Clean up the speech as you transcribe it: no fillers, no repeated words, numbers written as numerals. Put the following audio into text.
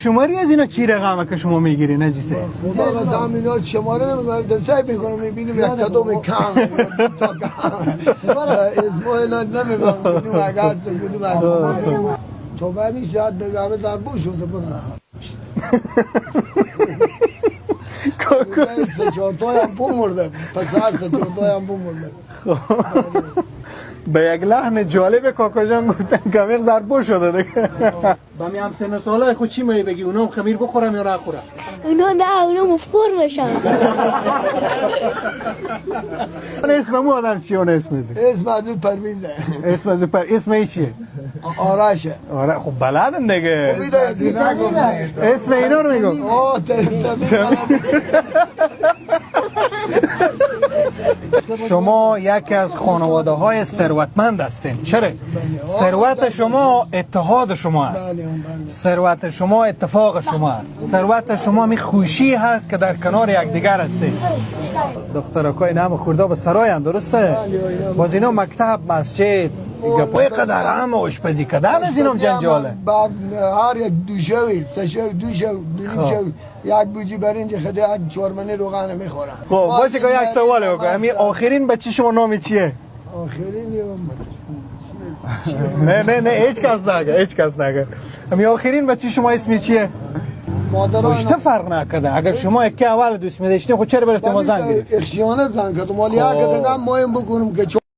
شماری از اینا چی رقمه که شما میگیری نجیسه؟ خدا قسم اینا شماره نمیدونم دسته میکنم میبینیم یک کدوم کم تا کم اسمو اینا نمیدونم کدوم اگست کدوم اگست تو ببین شاید بگم در بو شده برنا چهارتای هم بو مرده پسر چهارتای هم بو مرده به یک لحن جالب کاکا جان گفتن کمیق در بو شده دیگه با می هم سن سالای خود چی مایی بگی اونام خمیر بخورم یا نخورم؟ اونا نه اونا مفخور میشن اسم مو آدم چی اون اسم اسم از این پرویزه اسم از اسم ای چیه؟ آرشه آره خب بلدن دیگه خوبیده اسم اینا رو میگم شما یکی از خانواده های ثروتمند هستین چرا؟ ثروت شما اتحاد شما است ثروت شما اتفاق شما است ثروت شما می خوشی هست که در کنار یکدیگر هستین دخترکای نام خورده به سراین درسته؟ باز اینا مکتب مسجد گپای قدر هم آشپزی کردن از اینم جنجاله هر یک دوشوی یک بوجی برنج خیلی هر چهارمنه روغن میخورم خب باشه که یک سوال بکنم همین آخرین بچه شما نامی چیه؟ آخرین نه هیچ کس نگه همین آخرین بچه شما اسمی چیه؟ خوشته فرق نکده اگر شما یکی اول دوست میداشتین خود چرا برفتیم ما زنگ گرفت؟ اخشیانه زنگ کردم مالی ها که دقیقا مایم بکنم که